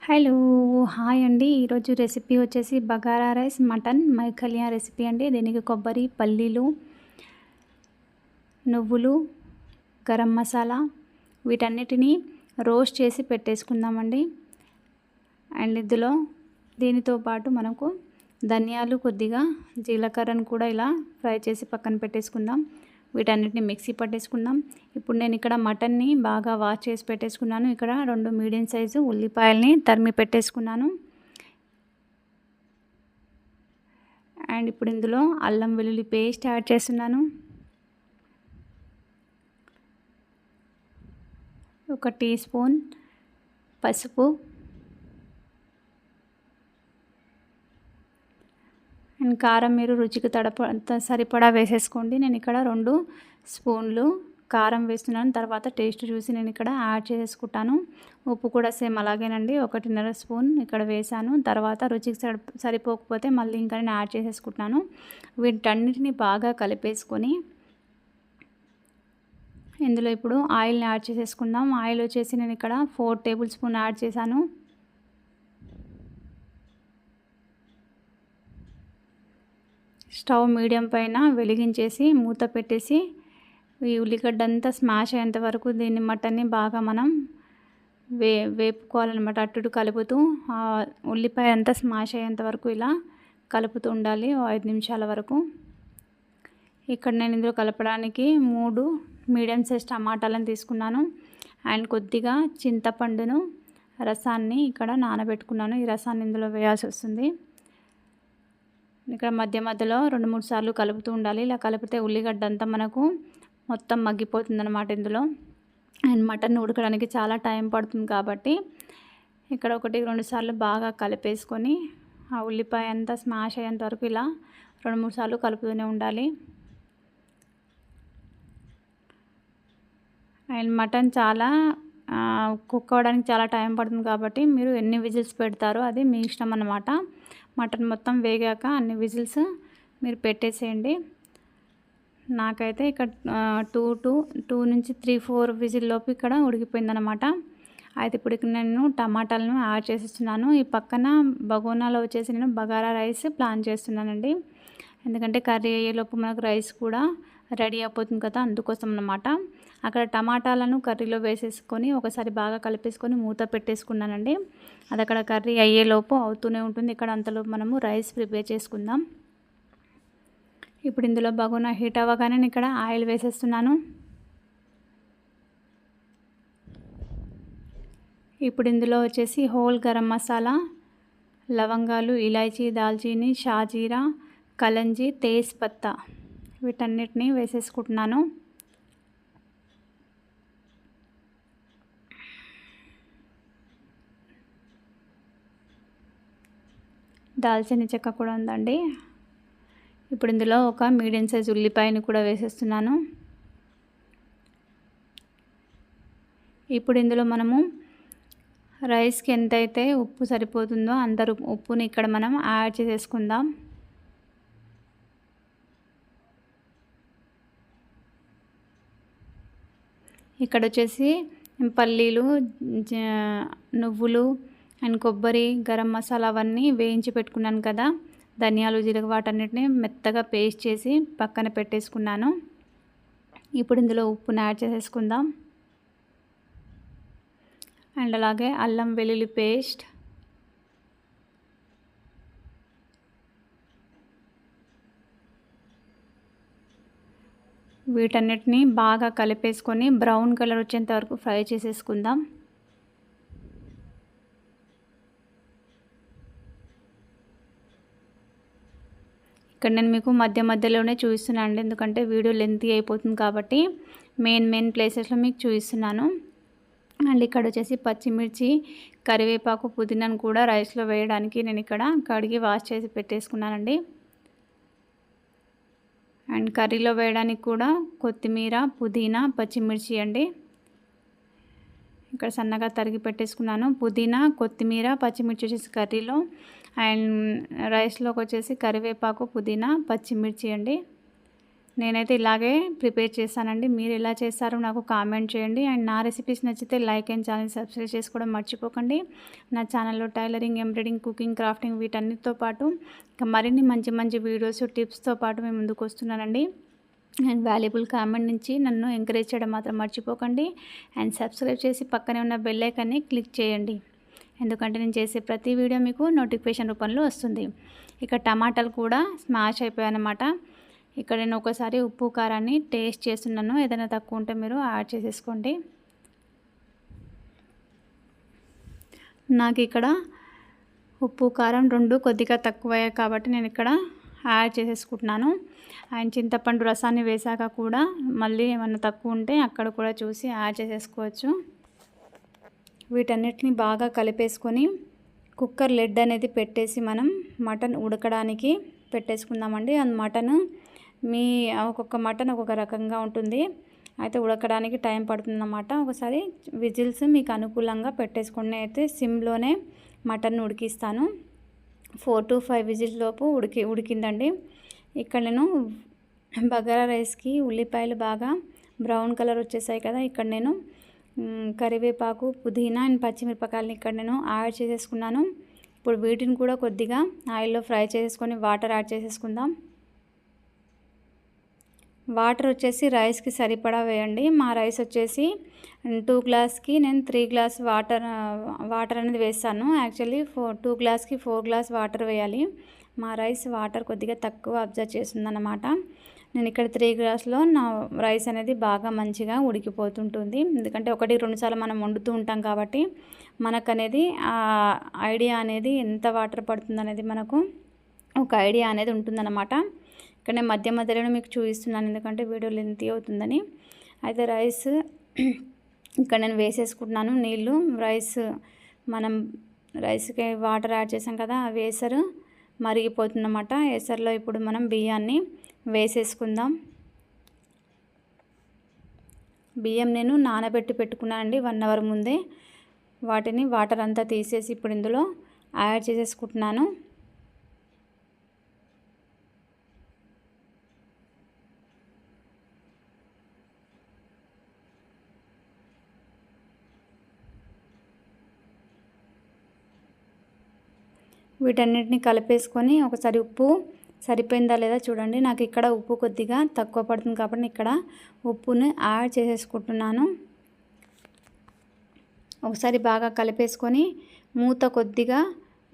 Hello! Hi అండి. ఈరోజు recipe వచ్చేసి బగారా రైస్, మటన్ మైఖలియా రెసిపీ అండి. దీనికి కొబ్బరి, పల్లీలు, నువ్వులు, గరం మసాలా వీటన్నిటిని రోస్ట్ చేసి పెట్టేసుకుందామండి. అండ్ దీనితో పాటు మనకు ధనియాలు, కొద్దిగా జీలకర్రను కూడా ఇలా ఫ్రై చేసి పక్కన పెట్టేసుకుందాం. వీటన్నిటిని మిక్సీ పట్టేసుకుందాం. ఇప్పుడు నేను ఇక్కడ మటన్ని బాగా వాష్ చేసి పెట్టేసుకున్నాను. ఇక్కడ 2 మీడియం సైజు ఉల్లిపాయల్ని తరిమి పెట్టేసుకున్నాను. అండ్ ఇప్పుడు ఇందులో అల్లం వెల్లుల్లి పేస్ట్ యాడ్ చేస్తున్నాను. ఒక టీ స్పూన్ పసుపు అండ్ కారం మీరు రుచికి సరిపడా వేసేసుకోండి. నేను ఇక్కడ 2 స్పూన్లు కారం వేస్తున్నాను. తర్వాత టేస్ట్ చూసి నేను ఇక్కడ యాడ్ చేసుకుంటాను. ఉప్పు కూడా సేమ్ అలాగేనండి, 1.5 స్పూన్ ఇక్కడ వేసాను. తర్వాత రుచికి సరిపోకపోతే మళ్ళీ ఇంకా నేను యాడ్ చేసేసుకుంటున్నాను. వీటన్నిటిని బాగా కలిపేసుకొని ఇందులో ఇప్పుడు ఆయిల్ని యాడ్ చేసేసుకుందాం. ఆయిల్ వచ్చేసి నేను ఇక్కడ 4 టేబుల్ స్పూన్ యాడ్ చేశాను. స్టవ్ మీడియం పైన వెలిగించేసి మూత పెట్టేసి ఈ ఉల్లిగడ్డ అంతా స్మాష్ అయ్యేంత వరకు దీన్ని మటన్ని బాగా మనం వేపుకోవాలన్నమాట. అటు కలుపుతూ ఉల్లిపాయ అంతా స్మాష్ అయ్యేంత వరకు ఇలా కలుపుతూ ఉండాలి 5 నిమిషాల వరకు. ఇక్కడ నేను ఇందులో కలపడానికి 3 మీడియం సైజ్ టమాటాలను తీసుకున్నాను. అండ్ కొద్దిగా చింతపండును రసాన్ని ఇక్కడ నానబెట్టుకున్నాను. ఈ రసాన్ని ఇందులో వేయాల్సి వస్తుంది. ఇక్కడ మధ్య మధ్యలో 2-3 సార్లు కలుపుతూ ఉండాలి. ఇలా కలిపితే ఉల్లిగడ్డ అంతా మనకు మొత్తం మగ్గిపోతుందన్నమాట ఇందులో. అండ్ మటన్ ఉడకడానికి చాలా టైం పడుతుంది కాబట్టి ఇక్కడ 1-2 సార్లు బాగా కలిపేసుకొని ఆ ఉల్లిపాయ అంతా స్మాష్ అయ్యేంత వరకు ఇలా 2-3 సార్లు కలుపుతూనే ఉండాలి. అండ్ మటన్ చాలా కుక్ అవ్వడానికి చాలా టైం పడుతుంది కాబట్టి మీరు ఎన్ని విజిల్స్ పెడతారో అది మీ ఇష్టం అన్నమాట. మటన్ మొత్తం వేగాక అన్ని విజిల్స్ మీరు పెట్టేసేయండి. నాకైతే ఇక్కడ 2 నుంచి 3-4 విజిల్ లోపు ఇక్కడ ఉడికిపోయిందనమాట. అయితే ఇప్పుడు ఇక్కడ నేను టమాటాలను యాడ్ చేసేస్తున్నాను. ఈ పక్కన బగోనాలో వచ్చేసి నేను బగారా రైస్ ప్లాన్ చేస్తున్నానండి. ఎందుకంటే కర్రీ అయ్యేలోపు మనకు రైస్ కూడా రెడీ అయిపోతుంది కదా, అందుకోసం అన్నమాట. అక్కడ టమాటాలను కర్రీలో వేసేసుకొని ఒకసారి బాగా కలిపేసుకొని మూత పెట్టేసుకున్నానండి. అది అక్కడ కర్రీ అయ్యేలోపు అవుతూనే ఉంటుంది. ఇక్కడ అంతలోపు మనము రైస్ ప్రిపేర్ చేసుకుందాం. ఇప్పుడు ఇందులో బగోనా హీట్ అవ్వగానే నేను ఇక్కడ ఆయిల్ వేసేస్తున్నాను. ఇప్పుడు ఇందులో వచ్చేసి హోల్ గరం మసాలా, లవంగాలు, ఇలాచీ, దాల్చీని, షాజీరా, కలంజీ, తేజ్ పత్తా వీటన్నిటిని వేసేసుకుంటున్నాను. దాల్చిన చెక్క కూడా ఉందండి. ఇప్పుడు ఇందులో ఒక మీడియం సైజ్ ఉల్లిపాయని కూడా వేసేస్తున్నాను. ఇప్పుడు ఇందులో మనము రైస్కి ఎంతైతే ఉప్పు సరిపోతుందో అంత ఉప్పుని ఇక్కడ మనం యాడ్ చేసేసుకుందాం. ఇక్కడ వచ్చేసి పల్లీలు, నువ్వులు అండ్ కొబ్బరి, గరం మసాలా అవన్నీ వేయించి పెట్టుకున్నాను కదా, ధనియాలు, జీలకర్ర వాటన్నిటిని మెత్తగా పేస్ట్ చేసి పక్కన పెట్టేసుకున్నాను. ఇప్పుడు ఇందులో ఉప్పుని యాడ్ చేసేసుకుందాం. అండ్ అలాగే అల్లం వెల్లుల్లి పేస్ట్, వీటన్నిటిని బాగా కలిపేసుకొని బ్రౌన్ కలర్ వచ్చేంత వరకు ఫ్రై చేసేసుకుందాం. ఇక్కడ నేను మీకు మధ్య మధ్యలోనే చూపిస్తున్నాను అండి, ఎందుకంటే వీడియో లెంతీ అయిపోతుంది కాబట్టి మెయిన్ ప్లేసెస్లో మీకు చూపిస్తున్నాను. అండ్ ఇక్కడ వచ్చేసి పచ్చిమిర్చి, కరివేపాకు, పుదీనాను కూడా రైస్లో వేయడానికి నేను ఇక్కడ కడిగి వాష్ చేసి పెట్టేసుకున్నానండి. అండ్ కర్రీలో వేయడానికి కూడా కొత్తిమీర, పుదీనా, పచ్చిమిర్చి అండి ఇక్కడ సన్నగా తరిగి పెట్టేసుకున్నాను. పుదీనా, కొత్తిమీర, పచ్చిమిర్చి వచ్చేసి కర్రీలో, అండ్ రైస్లోకి వచ్చేసి కరివేపాకు, పుదీనా, పచ్చిమిర్చి అండి. నేనైతే ఇలాగే ప్రిపేర్ చేశానండి. మీరు ఎలా చేస్తారో నాకు కామెంట్ చేయండి. అండ్ నా రెసిపీస్ నచ్చితే లైక్ అండ్ ఛానల్ సబ్స్క్రైబ్ చేసుకోవడం మర్చిపోకండి. నా ఛానల్లో టైలరింగ్, ఎంబ్రాయిడింగ్, కుకింగ్, క్రాఫ్టింగ్ వీటన్నిటితో పాటు ఇంకా మరిన్ని మంచి మంచి వీడియోస్, టిప్స్తో పాటు మేము ముందుకు వస్తున్నానండి. అండ్ వాల్యుబుల్ కామెంట్ నుంచి నన్ను ఎంకరేజ్ చేయడం మాత్రం మర్చిపోకండి. అండ్ సబ్స్క్రైబ్ చేసి పక్కనే ఉన్న బెల్ ఐకాన్ని క్లిక్ చేయండి. ఎందుకంటే నేను చేసే ప్రతి వీడియో మీకు నోటిఫికేషన్ రూపంలో వస్తుంది. ఇక టమాటాలు కూడా స్మాష్ అయిపోయాయన్నమాట. ఇక్కడ నేను ఒకసారి ఉప్పు కారాన్ని టేస్ట్ చేస్తున్నాను. ఏదైనా తక్కువ ఉంటే మీరు యాడ్ చేసేసుకోండి. నాకు ఇక్కడ ఉప్పు కారం రెండు కొద్దిగా తక్కువయ్యాయి కాబట్టి నేను ఇక్కడ యాడ్ చేసేసుకుంటున్నాను. అండ్ చింతపండు రసాన్ని వేసాక కూడా మళ్ళీ ఏమన్నా తక్కువ ఉంటే అక్కడ కూడా చూసి యాడ్ చేసేసుకోవచ్చు. వీటన్నిటిని బాగా కలిపేసుకొని కుక్కర్ లెడ్ అనేది పెట్టేసి మనం మటన్ ఉడకడానికి పెట్టేసుకుందామండి. మటన్ ఒక్కొక్క మటన్ ఒక్కొక్క రకంగా ఉంటుంది. అయితే ఉడకడానికి టైం పడుతుందన్నమాట. ఒకసారి విజిల్స్ మీకు అనుకూలంగా పెట్టేసుకుని అయితే సిమ్లోనే మటన్ ఉడికిస్తాను. 4 to 5 విజిల్స్ లోపు ఉడికిందండి. ఇక్కడ నేను బగారా రైస్కి ఉల్లిపాయలు బాగా బ్రౌన్ కలర్ వచ్చేసాయి కదా. ఇక్కడ నేను కరివేపాకు, పుదీనా అండ్ పచ్చిమిరపకాయలని ఇక్కడ నేను యాడ్ చేసేసుకున్నాను. ఇప్పుడు వీటిని కూడా కొద్దిగా ఆయిల్లో ఫ్రై చేసేసుకొని వాటర్ యాడ్ చేసేసుకుందాం. వాటర్ వచ్చేసి రైస్కి సరిపడా వేయండి. మా రైస్ వచ్చేసి 2 గ్లాస్కి నేను 3 గ్లాస్ వాటర్ అనేది వేస్తాను. యాక్చువల్లీ 2 గ్లాస్కి 4 గ్లాస్ వాటర్ వేయాలి. మా రైస్ వాటర్ కొద్దిగా తక్కువ అబ్జర్వ్ చేస్తుందన్నమాట. నేను ఇక్కడ 3 గ్లాస్లో నా రైస్ అనేది బాగా మంచిగా ఉడికిపోతుంటుంది. ఎందుకంటే 1-2 సార్లు మనం వండుతూ ఉంటాం కాబట్టి మనకు అనేది ఐడియా అనేది ఎంత వాటర్ పడుతుంది అనేది మనకు ఒక ఐడియా అనేది ఉంటుందన్నమాట. ఇక్కడ నేను మధ్య మధ్యలో మీకు చూపిస్తున్నాను ఎందుకంటే వీడియో లెంతీ అవుతుందని. అయితే రైస్ ఇక్కడ నేను వేసేసుకుంటున్నాను. నీళ్ళు మనం రైస్కి వాటర్ యాడ్ చేసాం కదా, ఆ వేసరు మరిగిపోతుందన్నమాట. ఎసరులో ఇప్పుడు మనం బియ్యాన్ని వేసేసుకుందాం. బియ్యం నేను నానబెట్టి పెట్టుకున్నానండి 1 అవర్ ముందే. వాటిని వాటర్ అంతా తీసేసి ఇప్పుడు ఇందులో యాడ్ చేసేసుకుంటున్నాను. వీటన్నిటిని కలిపేసుకొని ఒకసారి ఉప్పు సరిపోయిందా లేదా చూడండి. నాకు ఇక్కడ ఉప్పు కొద్దిగా తక్కువ పడుతుంది కాబట్టి ఇక్కడ ఉప్పుని యాడ్ చేసేసుకుంటున్నాను. ఒకసారి బాగా కలిపేసుకొని మూత కొద్దిగా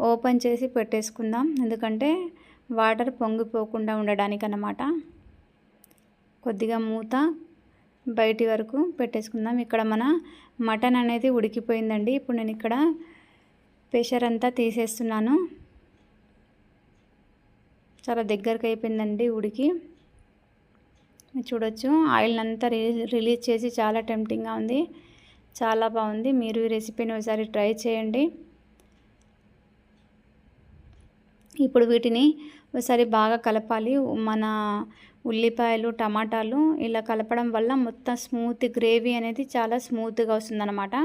ఓపెన్ చేసి పెట్టేసుకుందాం. ఎందుకంటే వాటర్ పొంగిపోకుండా ఉండడానికి అన్నమాట. కొద్దిగా మూత బయటి వరకు పెట్టేసుకుందాం. ఇక్కడ మన మటన్ అనేది ఉడికిపోయిందండి. ఇప్పుడు నేను ఇక్కడ ప్రెషర్ అంతా తీసేస్తున్నాను. చాలా దగ్గరకు అయిపోయిందండి ఉడికి. చూడొచ్చు ఆయిల్ అంతా రిలీజ్ చేసి చాలా టెంప్టింగ్గా ఉంది. చాలా బాగుంది. మీరు ఈ రెసిపీని ఒకసారి ట్రై చేయండి. ఇప్పుడు వీటిని ఒకసారి బాగా కలపాలి. మన ఉల్లిపాయలు, టమాటాలు ఇలా కలపడం వల్ల మొత్తం స్మూత్ గ్రేవీ అనేది చాలా స్మూత్గా వస్తుందన్నమాట.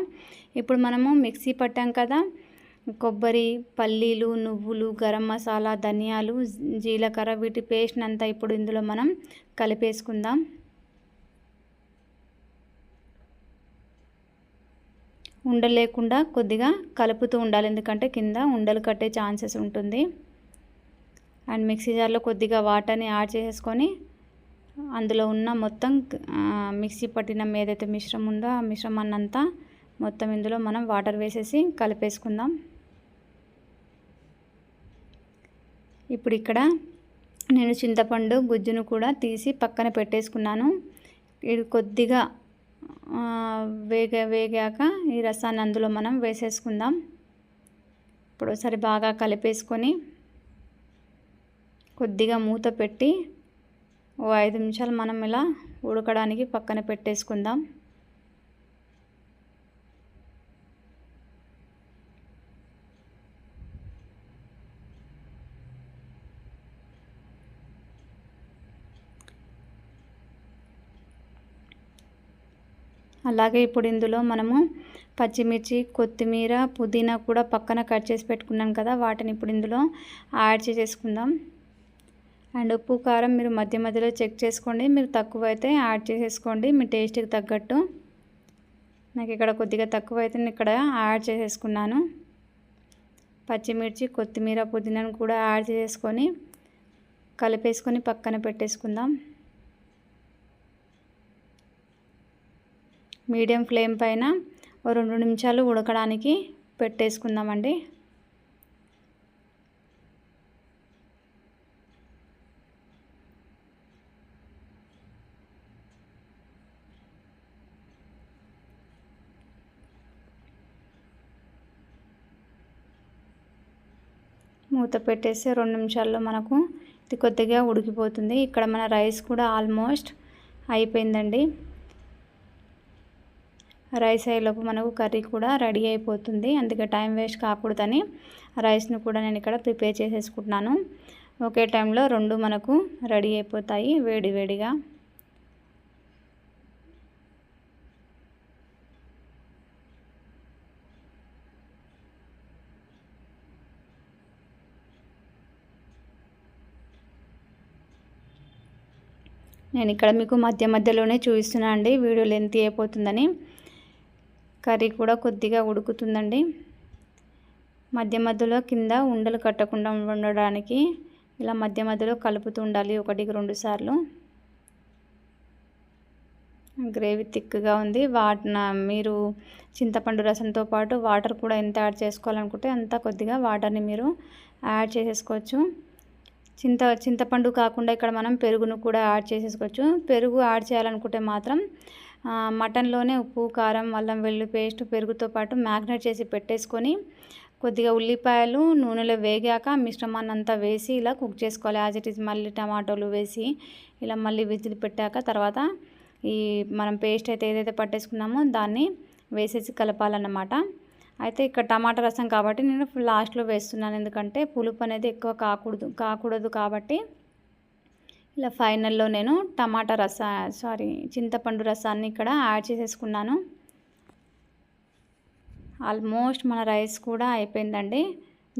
ఇప్పుడు మనము మిక్సీ పట్టాం కదా, కొబ్బరి, పల్లీలు, నువ్వులు, గరం మసాలా, ధనియాలు, జీలకర్ర వీటి పేస్ట్ అంతా ఇప్పుడు ఇందులో మనం కలిపేసుకుందాం. ఉండలేకుండా కొద్దిగా కలుపుతూ ఉండాలి, ఎందుకంటే కింద ఉండలు కట్టే ఛాన్సెస్ ఉంటుంది. అండ్ మిక్సీ జార్లో కొద్దిగా వాటర్ని యాడ్ చేసేసుకొని అందులో ఉన్న మొత్తం మిక్సీ పట్టిన ఏదైతే మిశ్రమం ఉందో ఆ మిశ్రమాన్ని అంతా మొత్తం ఇందులో మనం వాటర్ వేసేసి కలిపేసుకుందాం. ఇప్పుడు ఇక్కడ నేను చింతపండు గుజ్జును కూడా తీసి పక్కన పెట్టేసుకున్నాను. ఇది కొద్దిగా వేగాక ఈ రసాన్ని అందులో మనం వేసేసుకుందాం. ఇప్పుడు ఒకసారి బాగా కలిపేసుకొని కొద్దిగా మూత పెట్టి 5 నిమిషాలు మనం ఇలా ఉడకడానికి పక్కన పెట్టేసుకుందాం. అలాగే ఇప్పుడు ఇందులో మనము పచ్చిమిర్చి, కొత్తిమీర, పుదీనా కూడా పక్కన కట్ చేసి పెట్టుకున్నాం కదా, వాటిని ఇప్పుడు ఇందులో యాడ్ చేసేసుకుందాం. అండ్ ఉప్పు కారం మీరు మధ్య మధ్యలో చెక్ చేసుకోండి. మీరు తక్కువ అయితే యాడ్ చేసేసుకోండి మీ టేస్ట్కి తగ్గట్టు. నాకు ఇక్కడ కొద్దిగా తక్కువ అయితే నేను ఇక్కడ యాడ్ చేసేసుకున్నాను. పచ్చిమిర్చి, కొత్తిమీర, పుదీనాను కూడా యాడ్ చేసుకొని కలిపేసుకొని పక్కన పెట్టేసుకుందాం. మీడియం ఫ్లేమ్ పైన 2 నిమిషాలు ఉడకడానికి పెట్టేసుకుందామండి. మూత పెట్టేసి 2 నిమిషాల్లో మనకు ఇది కొద్దిగా ఉడికిపోతుంది. ఇక్కడ మన రైస్ కూడా ఆల్మోస్ట్ అయిపోయిందండి. రైస్ అయ్యేలోపు మనకు కర్రీ కూడా రెడీ అయిపోతుంది. అందుకే టైం వేస్ట్ కాకూడదని రైస్ను కూడా నేను ఇక్కడ ప్రిపేర్ చేసేసుకుంటున్నాను. ఒకే టైంలో 2 మనకు రెడీ అయిపోతాయి వేడి వేడిగా. నేను ఇక్కడ మీకు మధ్య మధ్యలోనే చూపిస్తున్నా అండి, వీడియో లెంత్ అయిపోతుందని. కర్రీ కూడా కొద్దిగా ఉడుకుతుందండి. మధ్య మధ్యలో కింద ఉండలు కట్టకుండా ఉండడానికి ఇలా మధ్య మధ్యలో కలుపుతూ ఉండాలి 1-2 సార్లు. గ్రేవీ థిక్గా ఉంది. మీరు చింతపండు రసంతో పాటు వాటర్ కూడా ఎంత యాడ్ చేసుకోవాలనుకుంటే అంత కొద్దిగా వాటర్ని మీరు యాడ్ చేసేసుకోవచ్చు. చింతపండు కాకుండా ఇక్కడ మనం పెరుగును కూడా యాడ్ చేసేసుకోవచ్చు. పెరుగు యాడ్ చేయాలనుకుంటే మాత్రం మటన్లోనే ఉప్పు, కారం, అల్లం వెల్లుల్లి పేస్ట్ పెరుగుతో పాటు మ్యాగ్నేట్ చేసి పెట్టేసుకొని కొద్దిగా ఉల్లిపాయలు నూనెలో వేగాక మిశ్రమాన్ని అంతా వేసి ఇలా కుక్ చేసుకోవాలి. యాజ్ ఇట్ ఈజ్ మళ్ళీ టమాటోలు వేసి ఇలా మళ్ళీ విజిల్ పెట్టాక తర్వాత ఈ మనం పేస్ట్ అయితే ఏదైతే పట్టేసుకున్నామో దాన్ని వేసేసి కలపాలన్నమాట. అయితే ఇక్కడ టమాటా రసం కాబట్టి నేను లాస్ట్లో వేస్తున్నాను, ఎందుకంటే పులుపు అనేది ఎక్కువ కాకూడదు కాబట్టి ఇలా ఫైనల్లో నేను చింతపండు రసాన్ని ఇక్కడ యాడ్ చేసేసుకున్నాను. ఆల్మోస్ట్ మన రైస్ కూడా అయిపోయిందండి.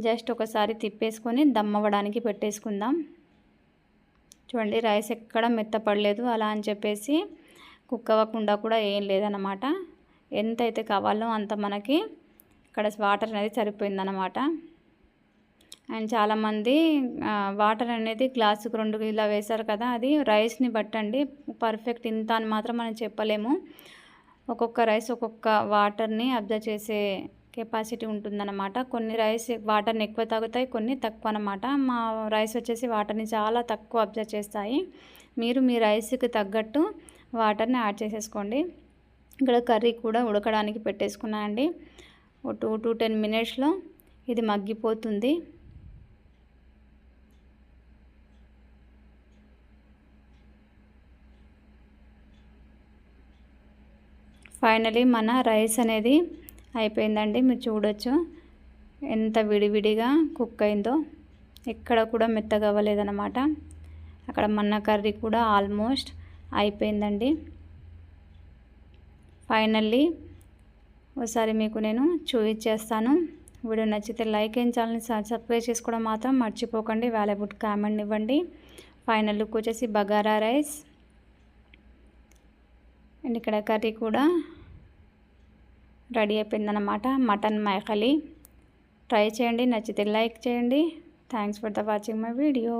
జస్ట్ ఒకసారి తిప్పేసుకొని దమ్ అవ్వడానికి పెట్టేసుకుందాం. చూడండి, రైస్ ఎక్కడ మెత్తపడలేదు. అలా అని చెప్పేసి కుక్ అవ్వకుండా కూడా ఏం లేదన్నమాట. ఎంత అయితే కావాలో అంత మనకి ఇక్కడ వాటర్ అనేది సరిపోయిందన్నమాట. అండ్ చాలామంది వాటర్ అనేది గ్లాసుకు 2 ఇలా వేశారు కదా, అది రైస్ని బట్టండి. పర్ఫెక్ట్ ఇంత అని మాత్రం మనం చెప్పలేము. ఒక్కొక్క రైస్ ఒక్కొక్క వాటర్ని అబ్జర్వ్ చేసే కెపాసిటీ ఉంటుందన్నమాట. కొన్ని రైస్ వాటర్ని ఎక్కువ తాగుతాయి, కొన్ని తక్కువ అన్నమాట. మా రైస్ వచ్చేసి వాటర్ని చాలా తక్కువ అబ్జర్వ్ చేస్తాయి. మీరు మీ రైస్కి తగ్గట్టు వాటర్ని యాడ్ చేసేసుకోండి. ఇక్కడ కర్రీ కూడా ఉడకడానికి పెట్టేసుకున్నానండి. 2-10 మినిట్స్లో ఇది మగ్గిపోతుంది. ఫైనలీ మన రైస్ అనేది అయిపోయిందండి. మీరు చూడొచ్చు ఎంత విడివిడిగా కుక్ అయిందో, ఎక్కడ కూడా మెత్తగా అవ్వలేదన్నమాట. అక్కడ మన కర్రీ కూడా ఆల్మోస్ట్ అయిపోయిందండి. ఫైనల్లీ ఒకసారి మీకు నేను చూపించేస్తాను. వీడియో నచ్చితే లైక్ అండ్ ఛానల్ని సబ్స్క్రైబ్ చేసుకోవడం మాత్రం మర్చిపోకండి. వాల్యుబుల్ కామెంట్ ఇవ్వండి. ఫైనల్ లుక్ వచ్చేసి బగారా రైస్ అండ్ ఇక్కడ కర్రీ కూడా రెడీ అయిపోయిందన్నమాట. మటన్ మైఖలి ట్రై చేయండి, నచ్చితే లైక్ చేయండి. Thanks for the watching my video.